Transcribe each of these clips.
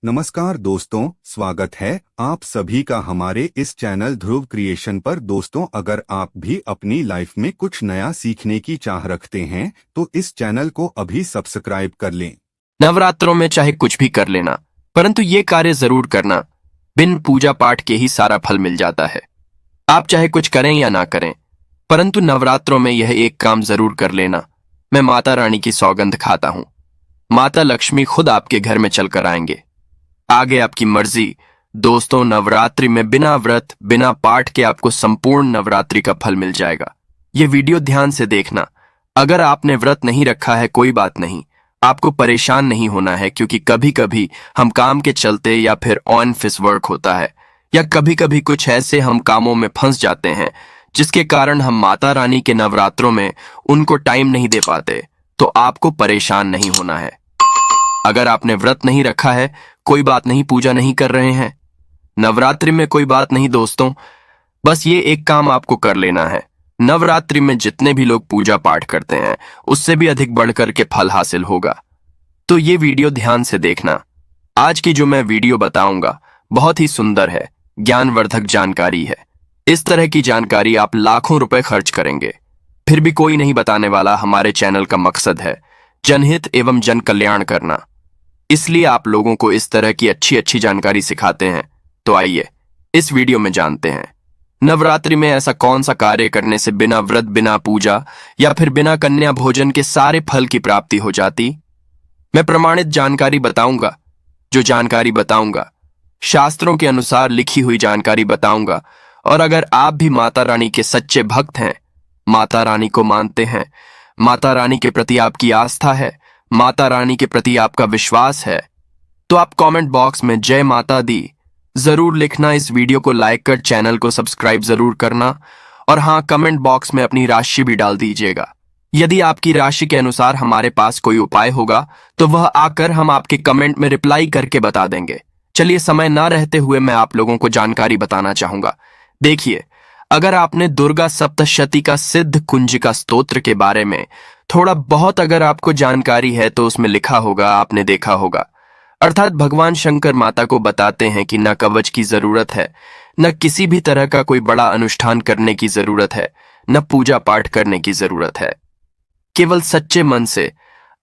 नमस्कार दोस्तों, स्वागत है आप सभी का हमारे इस चैनल ध्रुव क्रिएशन पर। दोस्तों, अगर आप भी अपनी लाइफ में कुछ नया सीखने की चाह रखते हैं तो इस चैनल को अभी सब्सक्राइब कर लें। नवरात्रों में चाहे कुछ भी कर लेना, परंतु ये कार्य जरूर करना। बिन पूजा पाठ के ही सारा फल मिल जाता है। आप चाहे कुछ करें या ना करें, परंतु नवरात्रों में यह एक काम जरूर कर लेना। मैं माता रानी की सौगंध खाता हूं, माता लक्ष्मी खुद आपके घर में चलकर आएंगे। आगे आपकी मर्जी। दोस्तों, नवरात्रि में बिना व्रत बिना पाठ के आपको संपूर्ण नवरात्रि का फल मिल जाएगा। ये वीडियो ध्यान से देखना। अगर आपने व्रत नहीं रखा है, कोई बात नहीं, आपको परेशान नहीं होना है, क्योंकि कभी कभी हम काम के चलते या फिर ऑफिस वर्क होता है, या कभी कभी कुछ ऐसे हम कामों में फंस जाते हैं जिसके कारण हम माता रानी के नवरात्रों में उनको टाइम नहीं दे पाते। तो आपको परेशान नहीं होना है। अगर आपने व्रत नहीं रखा है, कोई बात नहीं, पूजा नहीं कर रहे हैं नवरात्रि में, कोई बात नहीं दोस्तों, बस ये एक काम आपको कर लेना है। नवरात्रि में जितने भी लोग पूजा पाठ करते हैं उससे भी अधिक बढ़कर के फल हासिल होगा। तो ये वीडियो ध्यान से देखना। आज की जो मैं वीडियो बताऊंगा बहुत ही सुंदर है, ज्ञानवर्धक जानकारी है। इस तरह की जानकारी आप लाखों रुपए खर्च करेंगे, फिर भी कोई नहीं बताने वाला। हमारे चैनल का मकसद है जनहित एवं जन कल्याण करना, इसलिए आप लोगों को इस तरह की अच्छी अच्छी जानकारी सिखाते हैं। तो आइए इस वीडियो में जानते हैं, नवरात्रि में ऐसा कौन सा कार्य करने से बिना व्रत बिना पूजा या फिर बिना कन्या भोजन के सारे फल की प्राप्ति हो जाती। मैं प्रमाणित जानकारी बताऊंगा। जो जानकारी बताऊंगा शास्त्रों के अनुसार लिखी हुई जानकारी बताऊंगा। और अगर आप भी माता रानी के सच्चे भक्त हैं, माता रानी को मानते हैं, माता रानी के प्रति आपकी आस्था है, माता रानी के प्रति आपका विश्वास है, तो आप कमेंट बॉक्स में जय माता दी जरूर लिखना। इस वीडियो को लाइक कर चैनल को सब्सक्राइब जरूर करना। और हाँ, कमेंट बॉक्स में अपनी राशि भी डाल दीजिएगा। यदि आपकी राशि के अनुसार हमारे पास कोई उपाय होगा तो वह आकर हम आपके कमेंट में रिप्लाई करके बता देंगे। चलिए, समय ना रहते हुए मैं आप लोगों को जानकारी बताना चाहूंगा। देखिए, अगर आपने दुर्गा सप्तशती का सिद्ध कुंजिका स्तोत्र के बारे में थोड़ा बहुत अगर आपको जानकारी है तो उसमें लिखा होगा, आपने देखा होगा। अर्थात भगवान शंकर माता को बताते हैं कि न कवच की जरूरत है, न किसी भी तरह का कोई बड़ा अनुष्ठान करने की जरूरत है, न पूजा पाठ करने की जरूरत है। केवल सच्चे मन से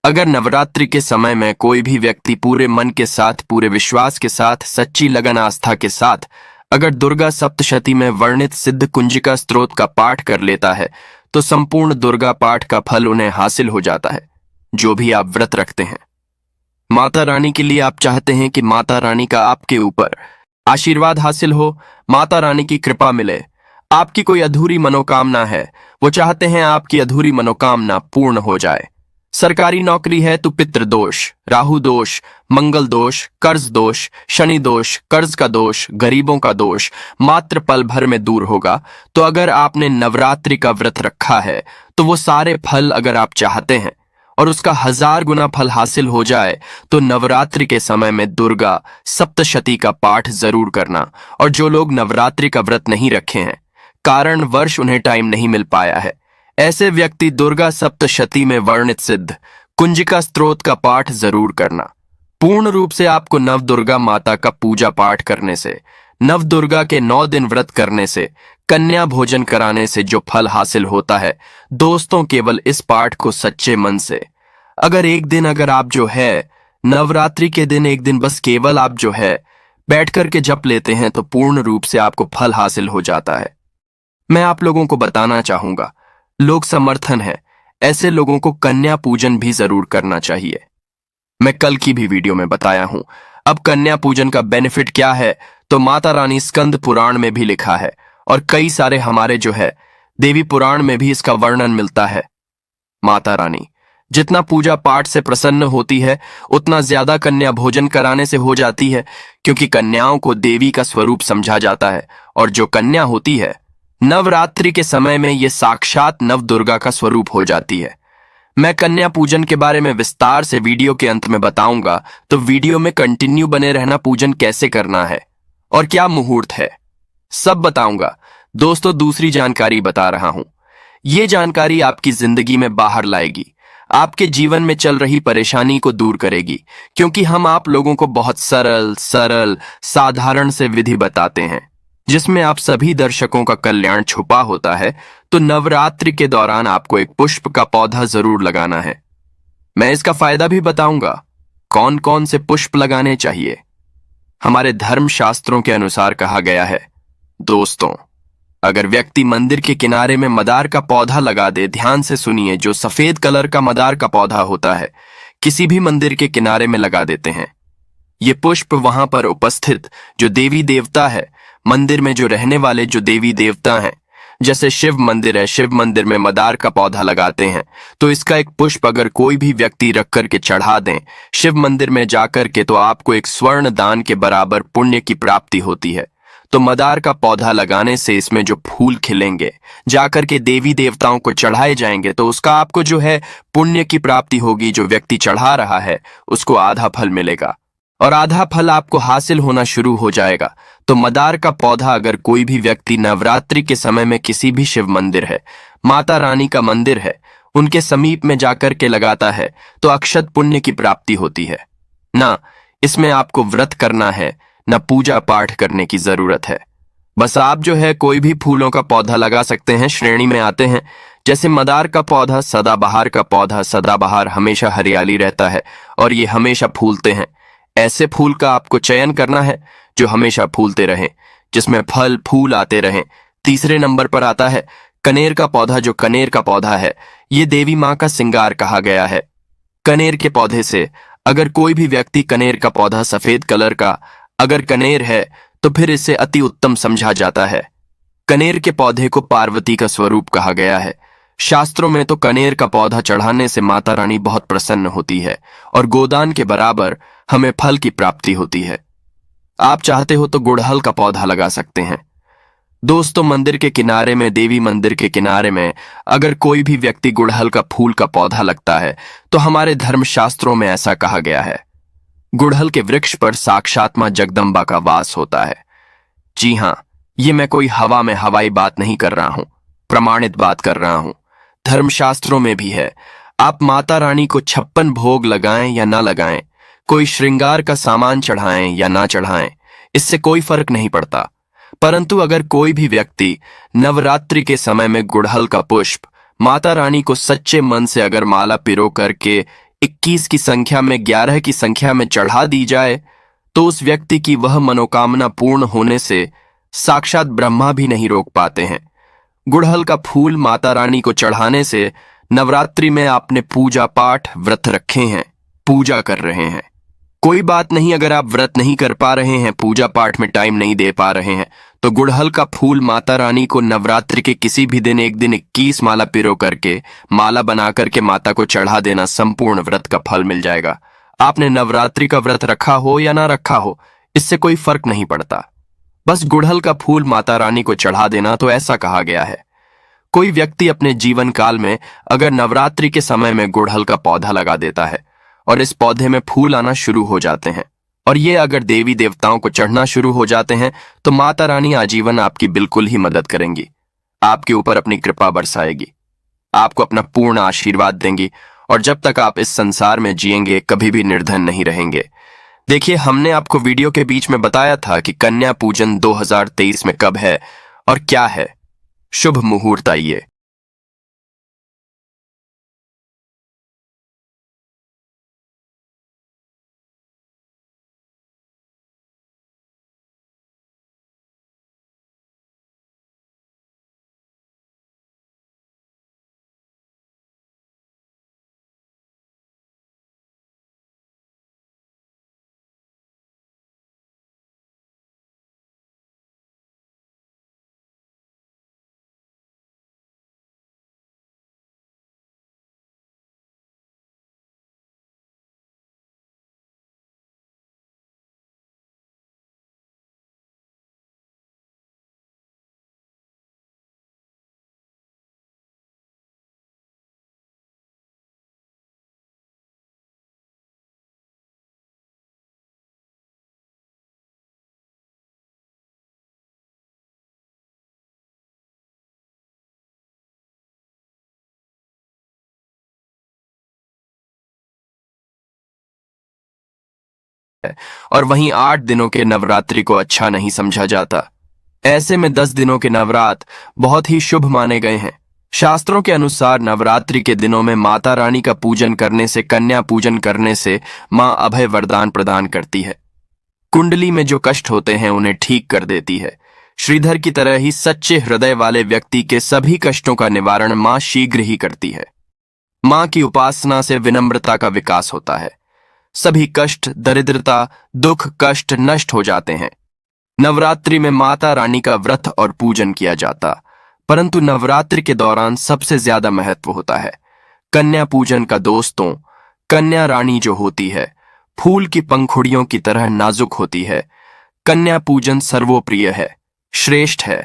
अगर नवरात्रि के समय में कोई भी व्यक्ति पूरे मन के साथ, पूरे विश्वास के साथ, सच्ची लगन आस्था के साथ अगर दुर्गा सप्तशती में वर्णित सिद्ध कुंजिका स्तोत्र का पाठ कर लेता है तो संपूर्ण दुर्गा पाठ का फल उन्हें हासिल हो जाता है, जो भी आप व्रत रखते हैं। माता रानी के लिए आप चाहते हैं कि माता रानी का आपके ऊपर आशीर्वाद हासिल हो, माता रानी की कृपा मिले। आपकी कोई अधूरी मनोकामना है, वो चाहते हैं आपकी अधूरी मनोकामना पूर्ण हो जाए। सरकारी नौकरी है तो पितृदोष, राहु दोष, मंगल दोष, कर्ज दोष, शनि दोष, कर्ज का दोष, गरीबों का दोष मात्र पल भर में दूर होगा। तो अगर आपने नवरात्रि का व्रत रखा है तो वो सारे फल अगर आप चाहते हैं और उसका 1000 गुना फल हासिल हो जाए तो नवरात्रि के समय में दुर्गा सप्तशती का पाठ जरूर करना। और जो लोग नवरात्रि का व्रत नहीं रखे हैं, कारण वर्ष उन्हें टाइम नहीं मिल पाया है, ऐसे व्यक्ति दुर्गा सप्तशती में वर्णित सिद्ध कुंजिका स्तोत्र का पाठ जरूर करना। पूर्ण रूप से आपको नव दुर्गा माता का पूजा पाठ करने से, नव दुर्गा के 9 दिन व्रत करने से, कन्या भोजन कराने से जो फल हासिल होता है दोस्तों, केवल इस पाठ को सच्चे मन से अगर एक दिन अगर आप जो है नवरात्रि के दिन एक दिन बस केवल आप जो है बैठ करके जप लेते हैं तो पूर्ण रूप से आपको फल हासिल हो जाता है। मैं आप लोगों को बताना चाहूंगा, लोग समर्थन है, ऐसे लोगों को कन्या पूजन भी जरूर करना चाहिए। मैं कल की भी वीडियो में बताया हूं। अब कन्या पूजन का बेनिफिट क्या है तो माता रानी स्कंद पुराण में भी लिखा है और कई सारे हमारे जो है देवी पुराण में भी इसका वर्णन मिलता है। माता रानी जितना पूजा पाठ से प्रसन्न होती है उतना ज्यादा कन्या भोजन कराने से हो जाती है, क्योंकि कन्याओं को देवी का स्वरूप समझा जाता है। और जो कन्या होती है नवरात्रि के समय में ये साक्षात नव दुर्गा का स्वरूप हो जाती है। मैं कन्या पूजन के बारे में विस्तार से वीडियो के अंत में बताऊंगा, तो वीडियो में कंटिन्यू बने रहना। पूजन कैसे करना है और क्या मुहूर्त है सब बताऊंगा। दोस्तों, दूसरी जानकारी बता रहा हूं, ये जानकारी आपकी जिंदगी में बाहर लाएगी। आपके जीवन में चल रही परेशानी को दूर करेगी, क्योंकि हम आप लोगों को बहुत सरल सरल साधारण से विधि बताते हैं जिसमें आप सभी दर्शकों का कल्याण छुपा होता है। तो नवरात्रि के दौरान आपको एक पुष्प का पौधा जरूर लगाना है। मैं इसका फायदा भी बताऊंगा, कौन कौन से पुष्प लगाने चाहिए। हमारे धर्म शास्त्रों के अनुसार कहा गया है, दोस्तों, अगर व्यक्ति मंदिर के किनारे में मदार का पौधा लगा दे, ध्यान से सुनिए, जो सफेद कलर का मदार का पौधा होता है, किसी भी मंदिर के किनारे में लगा देते हैं। ये पुष्प वहां पर उपस्थित जो देवी देवता है, मंदिर में जो रहने वाले जो देवी देवता हैं, जैसे शिव मंदिर है, शिव मंदिर में मदार का पौधा लगाते हैं, तो इसका एक पुष्प अगर कोई भी व्यक्ति रख करके चढ़ा दें शिव मंदिर में जाकर के, तो आपको एक स्वर्ण दान के बराबर पुण्य की प्राप्ति होती है। तो मदार का पौधा लगाने से इसमें जो फूल खिलेंगे जाकर के देवी देवताओं को चढ़ाए जाएंगे, तो उसका आपको जो है पुण्य की प्राप्ति होगी। जो व्यक्ति चढ़ा रहा है उसको आधा फल मिलेगा और आधा फल आपको हासिल होना शुरू हो जाएगा। तो मदार का पौधा अगर कोई भी व्यक्ति नवरात्रि के समय में किसी भी शिव मंदिर है, माता रानी का मंदिर है, उनके समीप में जाकर के लगाता है, तो अक्षत पुण्य की प्राप्ति होती है। ना इसमें आपको व्रत करना है, न पूजा पाठ करने की जरूरत है। बस आप जो है कोई भी फूलों का पौधा लगा सकते हैं, श्रेणी में आते हैं। जैसे मदार का पौधा, सदाबहार का पौधा, सदाबहार हमेशा हरियाली रहता है और ये हमेशा फूलते हैं। ऐसे फूल का आपको चयन करना है जो हमेशा फूलते रहें, जिसमें फल फूल आते रहें। तीसरे नंबर पर आता है कनेर का पौधा। जो कनेर का पौधा है, ये देवी माँ का श्रृंगार कहा गया है। कनेर के पौधे से अगर कोई भी व्यक्ति, कनेर का पौधा सफेद कलर का अगर कनेर है, तो फिर इसे अति उत्तम समझा जाता है। कनेर के पौधे को पार्वती का स्वरूप कहा गया है। शास्त्रों में तो कनेर का पौधा चढ़ाने से माता रानी बहुत प्रसन्न होती है और गोदान के बराबर हमें फल की प्राप्ति होती है। आप चाहते हो तो गुड़हल का पौधा लगा सकते हैं। दोस्तों, मंदिर के किनारे में, देवी मंदिर के किनारे में अगर कोई भी व्यक्ति गुड़हल का फूल का पौधा लगता है, तो हमारे धर्मशास्त्रों में ऐसा कहा गया है, गुड़हल के वृक्ष पर साक्षात मां जगदम्बा का वास होता है। जी हां, ये मैं कोई हवा में हवाई बात नहीं कर रहा हूं, प्रमाणित बात कर रहा हूं। धर्मशास्त्रों में भी है। आप माता रानी को 56 भोग लगाएं या ना लगाएं, कोई श्रृंगार का सामान चढ़ाएं या ना चढ़ाएं, इससे कोई फर्क नहीं पड़ता। परंतु अगर कोई भी व्यक्ति नवरात्रि के समय में गुड़हल का पुष्प माता रानी को सच्चे मन से अगर माला पिरो करके 21 की संख्या में, 11 की संख्या में चढ़ा दी जाए, तो उस व्यक्ति की वह मनोकामना पूर्ण होने से साक्षात ब्रह्मा भी नहीं रोक पाते हैं। गुड़हल का फूल माता रानी को चढ़ाने से नवरात्रि में आपने पूजा पाठ व्रत रखे हैं, पूजा कर रहे हैं। कोई बात नहीं, अगर आप व्रत नहीं कर पा रहे हैं, पूजा पाठ में टाइम नहीं दे पा रहे हैं, तो गुड़हल का फूल माता रानी को नवरात्रि के किसी भी दिन, एक दिन 21 माला पिरो करके, माला बना करके माता को चढ़ा देना, संपूर्ण व्रत का फल मिल जाएगा। आपने नवरात्रि का व्रत रखा हो या ना रखा हो, इससे कोई फर्क नहीं पड़ता। बस गुड़हल का फूल माता रानी को चढ़ा देना। तो ऐसा कहा गया है, कोई व्यक्ति अपने जीवन काल में अगर नवरात्रि के समय में गुड़हल का पौधा लगा देता है और इस पौधे में फूल आना शुरू हो जाते हैं, और ये अगर देवी देवताओं को चढ़ना शुरू हो जाते हैं, तो माता रानी आजीवन आपकी बिल्कुल ही मदद करेंगी, आपके ऊपर अपनी कृपा बरसाएगी, आपको अपना पूर्ण आशीर्वाद देंगी, और जब तक आप इस संसार में जिएंगे कभी भी निर्धन नहीं रहेंगे। देखिए, हमने आपको वीडियो के बीच में बताया था कि कन्या पूजन 2023 में कब है और क्या है। शुभ मुहूर्त आइए। और वहीं 8 दिनों के नवरात्रि को अच्छा नहीं समझा जाता। ऐसे में 10 दिनों के नवरात्र बहुत ही शुभ माने गए हैं। शास्त्रों के अनुसार नवरात्रि के दिनों में माता रानी का पूजन करने से, कन्या पूजन करने से मां अभय वरदान प्रदान करती है। कुंडली में जो कष्ट होते हैं उन्हें ठीक कर देती है। श्रीधर की तरह ही सच्चे हृदय वाले व्यक्ति के सभी कष्टों का निवारण मां शीघ्र ही करती है। मां की उपासना से विनम्रता का विकास होता है। सभी कष्ट, दरिद्रता, दुख, कष्ट नष्ट हो जाते हैं। नवरात्रि में माता रानी का व्रत और पूजन किया जाता, परंतु नवरात्रि के दौरान सबसे ज्यादा महत्व होता है कन्या पूजन का। दोस्तों, कन्या रानी जो होती है फूल की पंखुड़ियों की तरह नाजुक होती है। कन्या पूजन सर्वोप्रिय है, श्रेष्ठ है।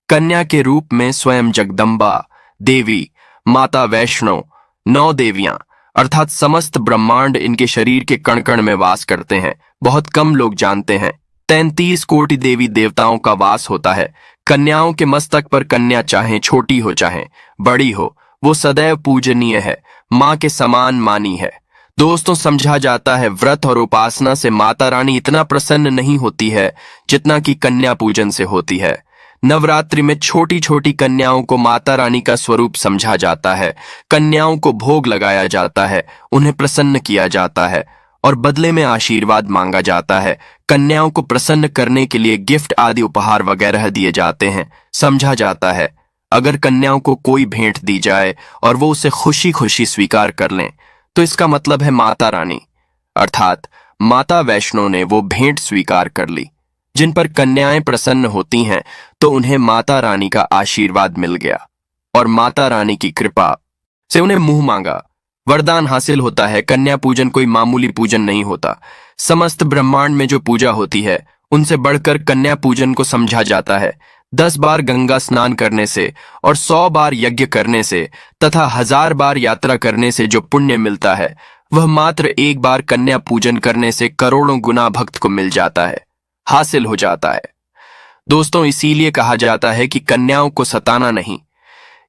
कन्या के रूप में स्वयं जगदम्बा देवी, माता वैष्णो, 9 देवियां अर्थात समस्त ब्रह्मांड इनके शरीर के कण कण में वास करते हैं। बहुत कम लोग जानते हैं 33 कोटि देवी देवताओं का वास होता है। कन्याओं के मस्तक पर कन्या चाहे छोटी हो चाहे बड़ी हो, वो सदैव पूजनीय है, मां के समान मानी है। दोस्तों, समझा जाता है व्रत और उपासना से माता रानी इतना प्रसन्न नहीं होती है जितना कि कन्या पूजन से होती है। नवरात्रि में छोटी छोटी कन्याओं को माता रानी का स्वरूप समझा जाता है। कन्याओं को भोग लगाया जाता है, उन्हें प्रसन्न किया जाता है और बदले में आशीर्वाद मांगा जाता है। कन्याओं को प्रसन्न करने के लिए गिफ्ट आदि उपहार वगैरह दिए जाते हैं। समझा जाता है अगर कन्याओं को कोई भेंट दी जाए और वो उसे खुशी खुशी स्वीकार कर लें तो इसका मतलब है माता रानी अर्थात माता वैष्णो ने वो भेंट स्वीकार कर ली। जिन पर कन्याएं प्रसन्न होती हैं तो उन्हें माता रानी का आशीर्वाद मिल गया और माता रानी की कृपा से उन्हें मुंह मांगा वरदान हासिल होता है। कन्या पूजन कोई मामूली पूजन नहीं होता। समस्त ब्रह्मांड में जो पूजा होती है उनसे बढ़कर कन्या पूजन को समझा जाता है। 10 बार गंगा स्नान करने से और 100 बार यज्ञ करने से तथा 1000 बार यात्रा करने से जो पुण्य मिलता है वह मात्र एक बार कन्या पूजन करने से करोड़ों गुना भक्त को मिल जाता है, हासिल हो जाता है। दोस्तों, इसीलिए कहा जाता है कि कन्याओं को सताना नहीं,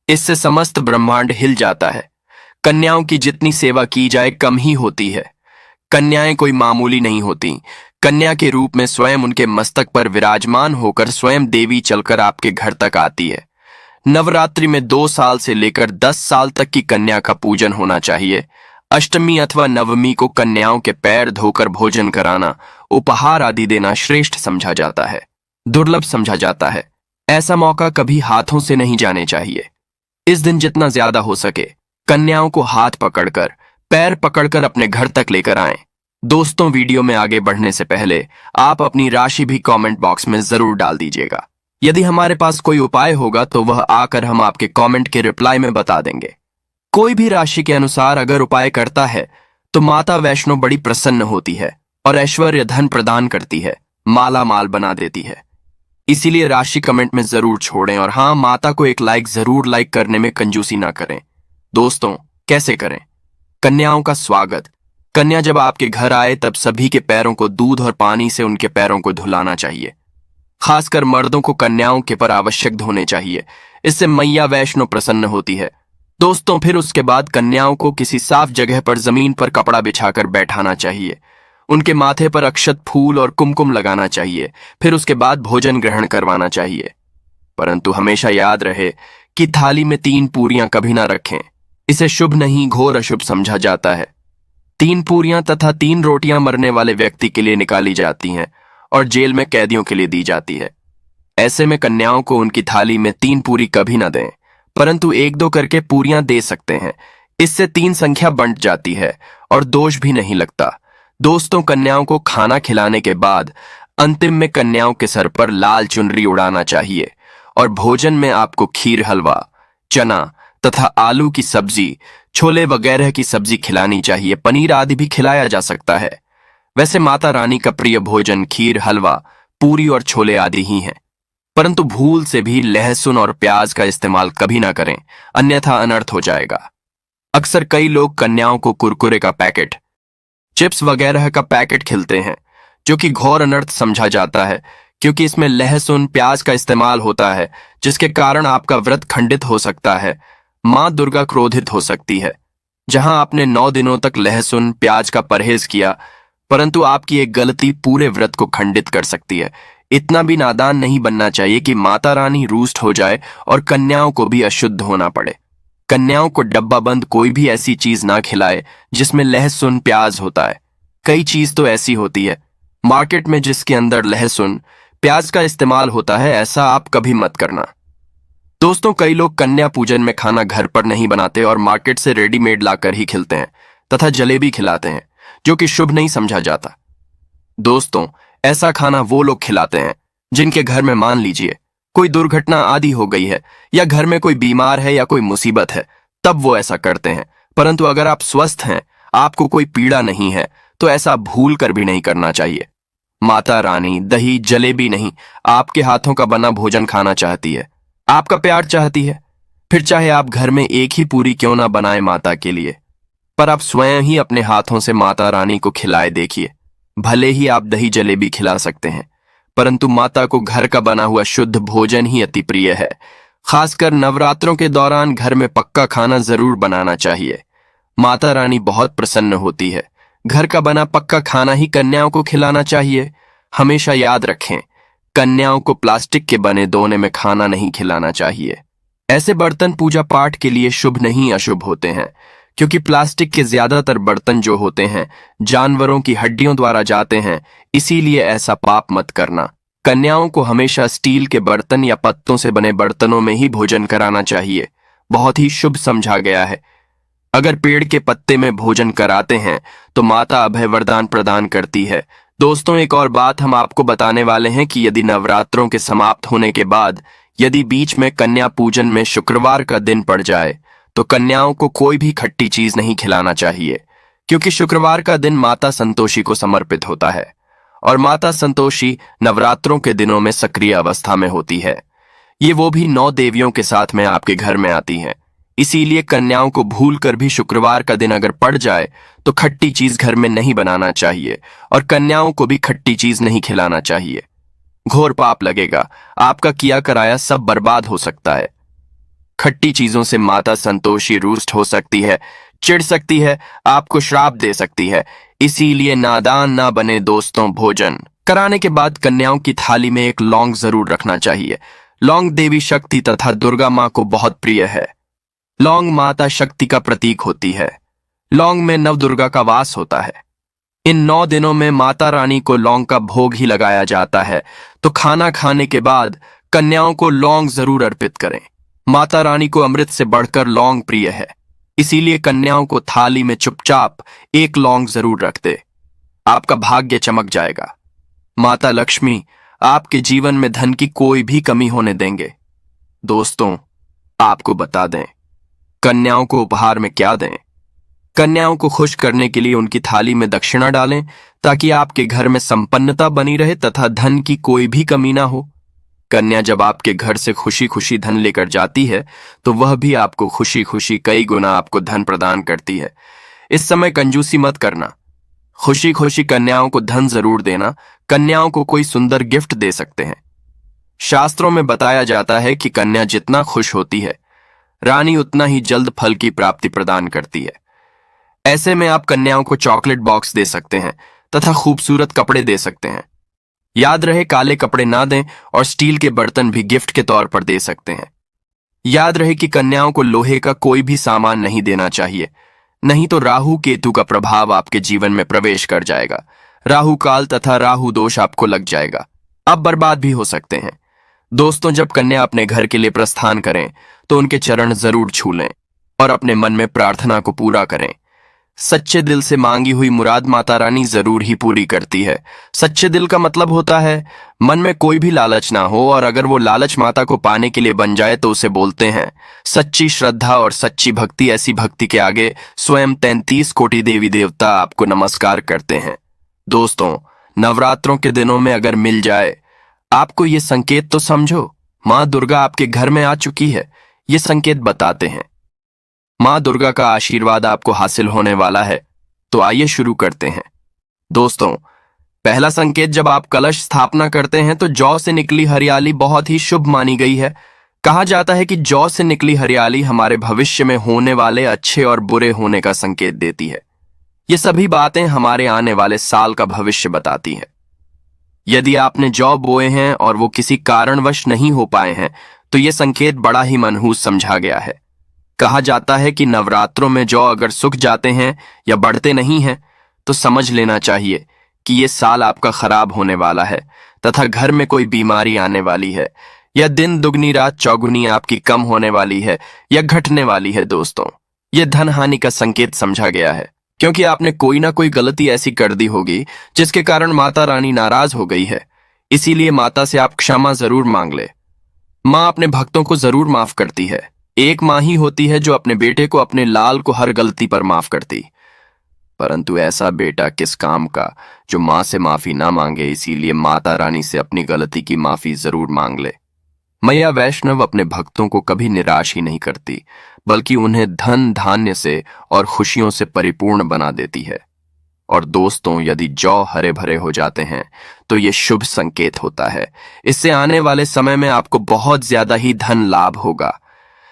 इससे समस्त ब्रह्मांड हिल जाता है। कन्याओं की जितनी सेवा की जाए कम ही होती है। कन्याएं कोई मामूली नहीं होती। कन्या के रूप में स्वयं उनके मस्तक पर विराजमान होकर स्वयं देवी चलकर आपके घर तक आती है। नवरात्रि में 2 साल से लेकर 10 साल तक की कन्या का पूजन होना चाहिए। अष्टमी अथवा नवमी को कन्याओं के पैर धोकर भोजन कराना, उपहार आदि देना श्रेष्ठ समझा जाता है, दुर्लभ समझा जाता है। ऐसा मौका कभी हाथों से नहीं जाने चाहिए। इस दिन जितना ज्यादा हो सके कन्याओं को हाथ पकड़कर, पैर पकड़कर अपने घर तक लेकर आएं। दोस्तों, वीडियो में आगे बढ़ने से पहले आप अपनी राशि भी कमेंट बॉक्स में जरूर डाल दीजिएगा। यदि हमारे पास कोई उपाय होगा तो वह आकर हम आपके कमेंट के रिप्लाई में बता देंगे। कोई भी राशि के अनुसार अगर उपाय करता है तो माता वैष्णो बड़ी प्रसन्न होती है और ऐश्वर्य धन प्रदान करती है, माला माल बना देती है। इसीलिए राशि कमेंट में जरूर छोड़ें और हाँ, माता को एक लाइक जरूर लाइक करने में कंजूसी ना करें। दोस्तों, कैसे करें? कन्याओं का स्वागत। कन्या जब आपके घर आए तब सभी के पैरों को दूध और पानी से उनके पैरों को धुलाना चाहिए। खासकर मर्दों को कन्याओं के पर आवश्यक धोने चाहिए, इससे मैया वैष्णो प्रसन्न होती है। दोस्तों, फिर उसके बाद कन्याओं को किसी साफ जगह पर जमीन पर कपड़ा बिछाकर बैठाना चाहिए। उनके माथे पर अक्षत, फूल और कुमकुम लगाना चाहिए। फिर उसके बाद भोजन ग्रहण करवाना चाहिए, परंतु हमेशा याद रहे कि थाली में 3 पूरियां कभी ना रखें। इसे शुभ नहीं, घोर अशुभ समझा जाता है। 3 पूरियां तथा 3 रोटियां मरने वाले व्यक्ति के लिए निकाली जाती हैं और जेल में कैदियों के लिए दी जाती है। ऐसे में कन्याओं को उनकी थाली में 3 पूरी कभी ना दें, परंतु 1-2 करके पूरियां दे सकते हैं। इससे 3 संख्या बंट जाती है और दोष भी नहीं लगता। दोस्तों, कन्याओं को खाना खिलाने के बाद अंतिम में कन्याओं के सर पर लाल चुनरी उड़ाना चाहिए और भोजन में आपको खीर, हलवा, चना तथा आलू की सब्जी, छोले वगैरह की सब्जी खिलानी चाहिए। पनीर आदि भी खिलाया जा सकता है। वैसे माता रानी का प्रिय भोजन खीर, हलवा, पूरी और छोले आदि ही हैं, परंतु भूल से भी लहसुन और प्याज का इस्तेमाल कभी ना करें, अन्यथा अनर्थ हो जाएगा। अक्सर कई लोग कन्याओं को कुरकुरे का पैकेट, चिप्स वगैरह का पैकेट खिलाते हैं, जो कि घोर अनर्थ समझा जाता है, क्योंकि इसमें लहसुन, प्याज का इस्तेमाल होता है, जिसके कारण आपका व्रत खंडित हो सकता है। मां दुर्गा क्रोधित हो सकती है। जहां आपने 9 दिनों तक लहसुन, प्याज का परहेज किया, परंतु आपकी एक गलती पूरे व्रत को खंडित कर सकती है। इतना भी नादान नहीं बनना चाहिए कि माता रानी रुष्ट हो जाए और कन्याओं को भी अशुद्ध होना पड़े। कन्याओं को डब्बा बंद कोई भी ऐसी चीज ना खिलाए जिसमें लहसुन प्याज होता है। कई चीज तो ऐसी होती है मार्केट में जिसके अंदर लहसुन प्याज का इस्तेमाल होता है, ऐसा आप कभी मत करना। दोस्तों, कई लोग कन्या पूजन में खाना घर पर नहीं बनाते और मार्केट से रेडीमेड लाकर ही खिलते हैं तथा जलेबी खिलाते हैं, जो कि शुभ नहीं समझा जाता। दोस्तों, ऐसा खाना वो लोग खिलाते हैं जिनके घर में मान लीजिए कोई दुर्घटना आदि हो गई है या घर में कोई बीमार है या कोई मुसीबत है, तब वो ऐसा करते हैं। परंतु अगर आप स्वस्थ हैं, आपको कोई पीड़ा नहीं है, तो ऐसा भूल कर भी नहीं करना चाहिए। माता रानी दही जलेबी नहीं, आपके हाथों का बना भोजन खाना चाहती है, आपका प्यार चाहती है। फिर चाहे आप घर में एक ही पूरी क्यों ना बनाए माता के लिए, पर आप स्वयं ही अपने हाथों से माता रानी को खिलाए देखिए। भले ही आप दही जलेबी खिला सकते हैं, परंतु माता को घर का बना हुआ शुद्ध भोजन ही अति प्रिय है। खासकर नवरात्रों के दौरान घर में पक्का खाना जरूर बनाना चाहिए। माता रानी बहुत प्रसन्न होती है। घर का बना पक्का खाना ही कन्याओं को खिलाना चाहिए। हमेशा याद रखें, कन्याओं को प्लास्टिक के बने दोने में खाना नहीं खिलाना चाहिए। ऐसे बर्तन पूजा पाठ के लिए शुभ नहीं अशुभ होते हैं, क्योंकि प्लास्टिक के ज्यादातर बर्तन जो होते हैं जानवरों की हड्डियों द्वारा जाते हैं, इसीलिए ऐसा पाप मत करना। कन्याओं को हमेशा स्टील के बर्तन या पत्तों से बने बर्तनों में ही भोजन कराना चाहिए, बहुत ही शुभ समझा गया है। अगर पेड़ के पत्ते में भोजन कराते हैं तो माता अभय वरदान प्रदान करती है। दोस्तों, एक और बात हम आपको बताने वाले हैं कि यदि नवरात्रों के समाप्त होने के बाद यदि बीच में कन्या पूजन में शुक्रवार का दिन पड़ जाए तो कन्याओं को कोई भी खट्टी चीज नहीं खिलाना चाहिए, क्योंकि शुक्रवार का दिन माता संतोषी को समर्पित होता है और माता संतोषी नवरात्रों के दिनों में सक्रिय अवस्था में होती है। ये वो भी 9 देवियों के साथ में आपके घर में आती हैं। इसीलिए कन्याओं को भूल कर भी शुक्रवार का दिन अगर पड़ जाए तो खट्टी चीज घर में नहीं बनाना चाहिए और कन्याओं को भी खट्टी चीज नहीं खिलाना चाहिए। घोर पाप लगेगा, आपका किया कराया सब बर्बाद हो सकता है। खट्टी चीजों से माता संतोषी रुष्ट हो सकती है, चिढ़ सकती है, आपको श्राप दे सकती है। इसीलिए नादान ना बने दोस्तों। भोजन कराने के बाद कन्याओं की थाली में एक लौंग जरूर रखना चाहिए। लौंग देवी शक्ति तथा दुर्गा मां को बहुत प्रिय है। लौंग माता शक्ति का प्रतीक होती है। लौंग में नवदुर्गा का वास होता है। इन 9 दिनों में माता रानी को लौंग का भोग ही लगाया जाता है, तो खाना खाने के बाद कन्याओं को लौंग जरूर अर्पित करें। माता रानी को अमृत से बढ़कर लौंग प्रिय है, इसीलिए कन्याओं को थाली में चुपचाप एक लौंग जरूर रख दे। आपका भाग्य चमक जाएगा। माता लक्ष्मी आपके जीवन में धन की कोई भी कमी होने देंगे। दोस्तों, आपको बता दें, कन्याओं को उपहार में क्या दें। कन्याओं को खुश करने के लिए उनकी थाली में दक्षिणा डालें, ताकि आपके घर में संपन्नता बनी रहे तथा धन की कोई भी कमी ना हो। कन्या जब आपके घर से खुशी खुशी धन लेकर जाती है तो वह भी आपको खुशी खुशी कई गुना आपको धन प्रदान करती है। इस समय कंजूसी मत करना, खुशी खुशी कन्याओं को धन जरूर देना। कन्याओं को कोई सुंदर गिफ्ट दे सकते हैं। शास्त्रों में बताया जाता है कि कन्या जितना खुश होती है, रानी उतना ही जल्द फल की प्राप्ति प्रदान करती है। ऐसे में आप कन्याओं को चॉकलेट बॉक्स दे सकते हैं तथा खूबसूरत कपड़े दे सकते हैं। याद रहे, काले कपड़े ना दें और स्टील के बर्तन भी गिफ्ट के तौर पर दे सकते हैं। याद रहे कि कन्याओं को लोहे का कोई भी सामान नहीं देना चाहिए, नहीं तो राहु केतु का प्रभाव आपके जीवन में प्रवेश कर जाएगा। राहु काल तथा राहु दोष आपको लग जाएगा, अब बर्बाद भी हो सकते हैं। दोस्तों, जब कन्या अपने घर के लिए प्रस्थान करें तो उनके चरण जरूर छू लें और अपने मन में प्रार्थना को पूरा करें। सच्चे दिल से मांगी हुई मुराद माता रानी जरूर ही पूरी करती है। सच्चे दिल का मतलब होता है मन में कोई भी लालच ना हो, और अगर वो लालच माता को पाने के लिए बन जाए तो उसे बोलते हैं सच्ची श्रद्धा और सच्ची भक्ति। ऐसी भक्ति के आगे स्वयं 33 कोटि देवी देवता आपको नमस्कार करते हैं। दोस्तों, नवरात्रों के दिनों में अगर मिल जाए आपको ये संकेत, तो समझो माँ दुर्गा आपके घर में आ चुकी है। ये संकेत बताते हैं माँ दुर्गा का आशीर्वाद आपको हासिल होने वाला है। तो आइए शुरू करते हैं। दोस्तों, पहला संकेत, जब आप कलश स्थापना करते हैं तो जौ से निकली हरियाली बहुत ही शुभ मानी गई है। कहा जाता है कि जौ से निकली हरियाली हमारे भविष्य में होने वाले अच्छे और बुरे होने का संकेत देती है। ये सभी बातें हमारे आने वाले साल का भविष्य बताती हैं। यदि आपने जौ बोए हैं और वो किसी कारणवश नहीं हो पाए हैं, तो ये संकेत बड़ा ही मनहूस समझा गया है। कहा जाता है कि नवरात्रों में जौ अगर सूख जाते हैं या बढ़ते नहीं हैं, तो समझ लेना चाहिए कि ये साल आपका खराब होने वाला है तथा घर में कोई बीमारी आने वाली है, या दिन दुगनी रात चौगुनी आपकी कम होने वाली है या घटने वाली है। दोस्तों, ये धन हानि का संकेत समझा गया है, क्योंकि आपने कोई ना कोई गलती ऐसी कर दी होगी जिसके कारण माता रानी नाराज हो गई है। इसीलिए माता से आप क्षमा जरूर मांग ले। माँ अपने भक्तों को जरूर माफ करती है। एक माँ ही होती है जो अपने बेटे को, अपने लाल को हर गलती पर माफ करती। परंतु ऐसा बेटा किस काम का जो माँ से माफी ना मांगे। इसीलिए माता रानी से अपनी गलती की माफी जरूर मांग ले। मैया वैष्णव अपने भक्तों को कभी निराश ही नहीं करती, बल्कि उन्हें धन धान्य से और खुशियों से परिपूर्ण बना देती है। और दोस्तों, यदि जौ हरे भरे हो जाते हैं तो ये शुभ संकेत होता है। इससे आने वाले समय में आपको बहुत ज्यादा ही धन लाभ होगा।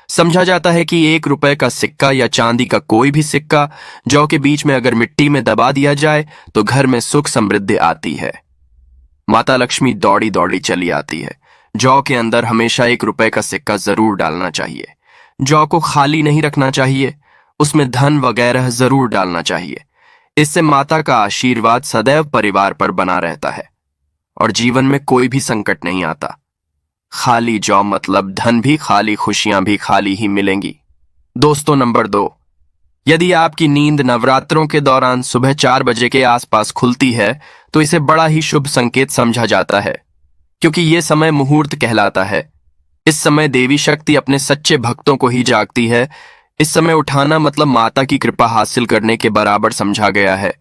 समझा जाता है कि 1 रुपए का सिक्का या चांदी का कोई भी सिक्का जौ के बीच में अगर मिट्टी में दबा दिया जाए तो घर में सुख समृद्धि आती है। माता लक्ष्मी दौड़ी दौड़ी चली आती है। जौ के अंदर हमेशा 1 रुपए का सिक्का जरूर डालना चाहिए। जौ को खाली नहीं रखना चाहिए, उसमें धन वगैरह जरूर डालना चाहिए। इससे माता का आशीर्वाद सदैव परिवार पर बना रहता है और जीवन में कोई भी संकट नहीं आता। खाली जौ मतलब धन भी खाली, खुशियां भी खाली ही मिलेंगी। दोस्तों, नंबर 2, यदि आपकी नींद नवरात्रों के दौरान सुबह 4 बजे के आसपास खुलती है तो इसे बड़ा ही शुभ संकेत समझा जाता है, क्योंकि यह समय मुहूर्त कहलाता है। इस समय देवी शक्ति अपने सच्चे भक्तों को ही जागती है। इस समय उठाना मतलब माता की कृपा हासिल करने के बराबर समझा गया है।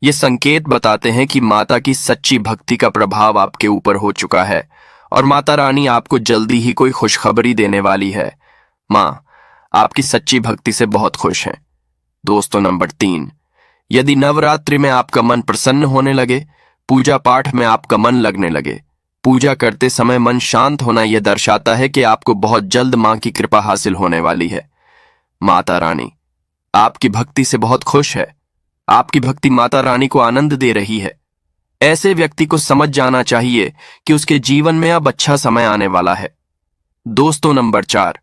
ये संकेत बताते हैं कि माता की सच्ची भक्ति का प्रभाव आपके ऊपर हो चुका है और माता रानी आपको जल्दी ही कोई खुशखबरी देने वाली है। माँ आपकी सच्ची भक्ति से बहुत खुश हैं। दोस्तों, नंबर 3, यदि नवरात्रि में आपका मन प्रसन्न होने लगे, पूजा पाठ में आपका मन लगने लगे, पूजा करते समय मन शांत होना, यह दर्शाता है कि आपको बहुत जल्द माँ की कृपा हासिल होने वाली है। माता रानी आपकी भक्ति से बहुत खुश है। आपकी भक्ति माता रानी को आनंद दे रही है। ऐसे व्यक्ति को समझ जाना चाहिए कि उसके जीवन में अब अच्छा समय आने वाला है। दोस्तों, नंबर 4,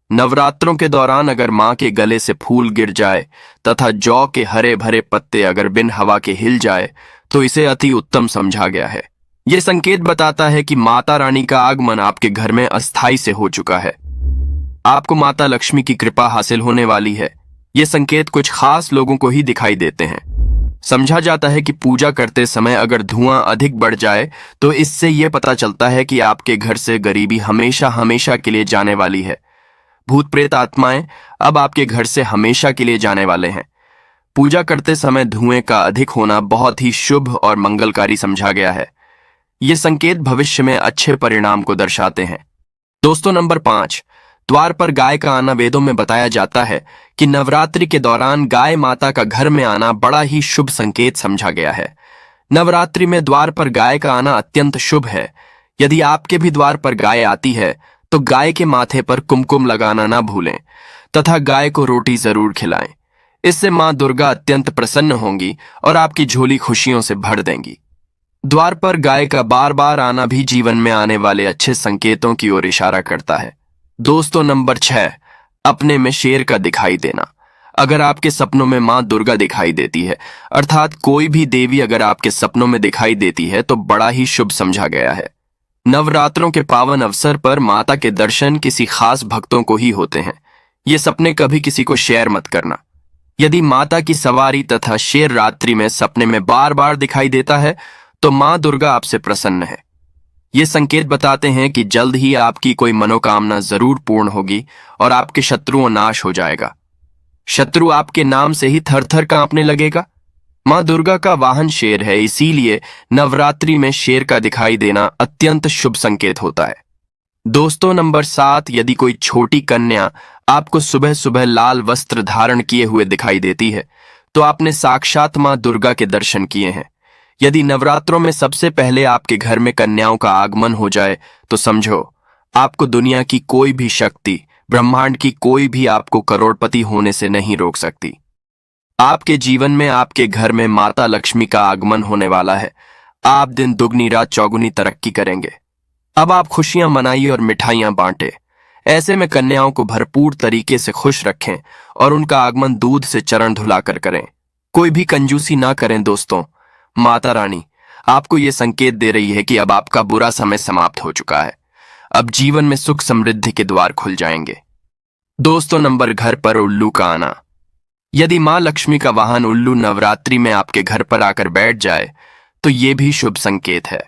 नवरात्रों के दौरान अगर माँ के गले से फूल गिर जाए तथा जौ के हरे भरे पत्ते अगर बिन हवा के हिल जाए तो इसे अति उत्तम समझा गया है। यह संकेत बताता है कि माता रानी का आगमन आपके घर में अस्थायी से हो चुका है। आपको माता लक्ष्मी की कृपा हासिल होने वाली है। ये संकेत कुछ खास लोगों को ही दिखाई देते हैं। समझा जाता है कि पूजा करते समय अगर धुआं अधिक बढ़ जाए तो इससे यह पता चलता है कि आपके घर से गरीबी हमेशा हमेशा के लिए जाने वाली है। भूत प्रेत आत्माएं अब आपके घर से हमेशा के लिए जाने वाले हैं। पूजा करते समय धुएं का अधिक होना बहुत ही शुभ और मंगलकारी समझा गया है। ये संकेत भविष्य में अच्छे परिणाम को दर्शाते हैं। दोस्तों, नंबर 5, द्वार पर गाय का आना। वेदों में बताया जाता है कि नवरात्रि के दौरान गाय माता का घर में आना बड़ा ही शुभ संकेत समझा गया है। नवरात्रि में द्वार पर गाय का आना अत्यंत शुभ है। यदि आपके भी द्वार पर गाय आती है तो गाय के माथे पर कुमकुम लगाना ना भूलें तथा गाय को रोटी जरूर खिलाएं। इससे मां दुर्गा अत्यंत प्रसन्न होंगी और आपकी झोली खुशियों से भर देंगी। द्वार पर गाय का बार बार आना भी जीवन में आने वाले अच्छे संकेतों की ओर इशारा करता है। दोस्तों, नंबर 6, अपने में शेर का दिखाई देना। अगर आपके सपनों में मां दुर्गा दिखाई देती है, अर्थात कोई भी देवी अगर आपके सपनों में दिखाई देती है तो बड़ा ही शुभ समझा गया है। नवरात्रों के पावन अवसर पर माता के दर्शन किसी खास भक्तों को ही होते हैं। ये सपने कभी किसी को शेयर मत करना। यदि माता की सवारी तथा शेर रात्रि में सपने में बार बार दिखाई देता है तो मां दुर्गा आपसे प्रसन्न है। ये संकेत बताते हैं कि जल्द ही आपकी कोई मनोकामना जरूर पूर्ण होगी और आपके शत्रुओं नाश हो जाएगा। शत्रु आपके नाम से ही थर थर कांपने लगेगा। मां दुर्गा का वाहन शेर है, इसीलिए नवरात्रि में शेर का दिखाई देना अत्यंत शुभ संकेत होता है। दोस्तों, नंबर 7, यदि कोई छोटी कन्या आपको सुबह सुबह लाल वस्त्र धारण किए हुए दिखाई देती है तो आपने साक्षात मां दुर्गा के दर्शन किए हैं। यदि नवरात्रों में सबसे पहले आपके घर में कन्याओं का आगमन हो जाए तो समझो आपको दुनिया की कोई भी शक्ति, ब्रह्मांड की कोई भी आपको करोड़पति होने से नहीं रोक सकती। आपके जीवन में, आपके घर में माता लक्ष्मी का आगमन होने वाला है। आप दिन दुगनी रात चौगुनी तरक्की करेंगे। अब आप खुशियां मनाइए और मिठाइयां बांटे। ऐसे में कन्याओं को भरपूर तरीके से खुश रखें और उनका आगमन दूध से चरण धुलाकर करें। कोई भी कंजूसी ना करें दोस्तों। माता रानी आपको ये संकेत दे रही है कि अब आपका बुरा समय समाप्त हो चुका है। अब जीवन में सुख समृद्धि के द्वार खुल जाएंगे। दोस्तों, नंबर घर पर उल्लू का आना। यदि मां लक्ष्मी का वाहन उल्लू नवरात्रि में आपके घर पर आकर बैठ जाए तो ये भी शुभ संकेत है।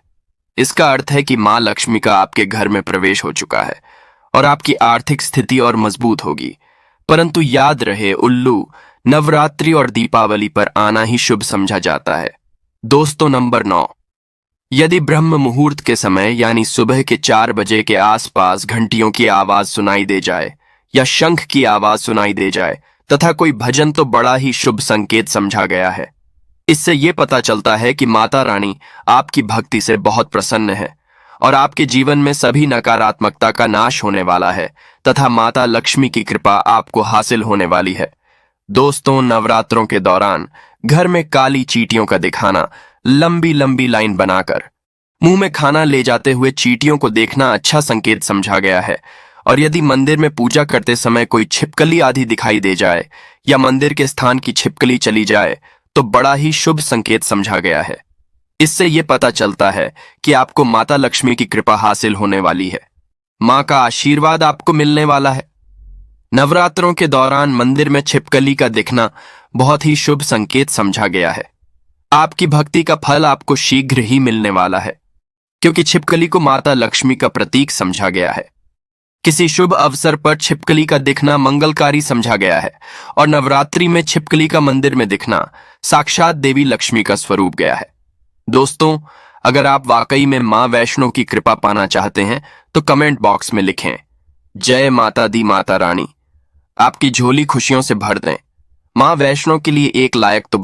इसका अर्थ है कि मां लक्ष्मी का आपके घर में प्रवेश हो चुका है और आपकी आर्थिक स्थिति और मजबूत होगी। परंतु याद रहे, उल्लू नवरात्रि और दीपावली पर आना ही शुभ समझा जाता है। दोस्तों, नंबर 9, यदि ब्रह्म मुहूर्त के समय यानी सुबह के 4 बजे के आसपास घंटियों की आवाज सुनाई दे जाए या शंख की आवाज सुनाई दे जाए तथा कोई भजन, तो बड़ा ही शुभ संकेत समझा गया है। इससे यह पता चलता है कि माता रानी आपकी भक्ति से बहुत प्रसन्न है और आपके जीवन में सभी नकारात्मकता का नाश होने वाला है तथा माता लक्ष्मी की कृपा आपको हासिल होने वाली है। दोस्तों, नवरात्रों के दौरान घर में काली चींटियों का दिखाना, लंबी लंबी लाइन बनाकर मुंह में खाना ले जाते हुए चींटियों को देखना अच्छा संकेत समझा गया है। और यदि मंदिर में पूजा करते समय कोई छिपकली आदि दिखाई दे जाए या मंदिर के स्थान की छिपकली चली जाए तो बड़ा ही शुभ संकेत समझा गया है। इससे यह पता चलता है कि आपको माता लक्ष्मी की कृपा हासिल होने वाली है। मां का आशीर्वाद आपको मिलने वाला है। नवरात्रों के दौरान मंदिर में छिपकली का दिखना बहुत ही शुभ संकेत समझा गया है। आपकी भक्ति का फल आपको शीघ्र ही मिलने वाला है, क्योंकि छिपकली को माता लक्ष्मी का प्रतीक समझा गया है। किसी शुभ अवसर पर छिपकली का दिखना मंगलकारी समझा गया है और नवरात्रि में छिपकली का मंदिर में दिखना साक्षात देवी लक्ष्मी का स्वरूप गया है। दोस्तों, अगर आप वाकई में मां वैष्णो की कृपा पाना चाहते हैं तो कमेंट बॉक्स में लिखें, जय माता दी माता रानी। आपकी झोली खुशियों से भर दें। मां वैष्णो के लिए एक लायक तो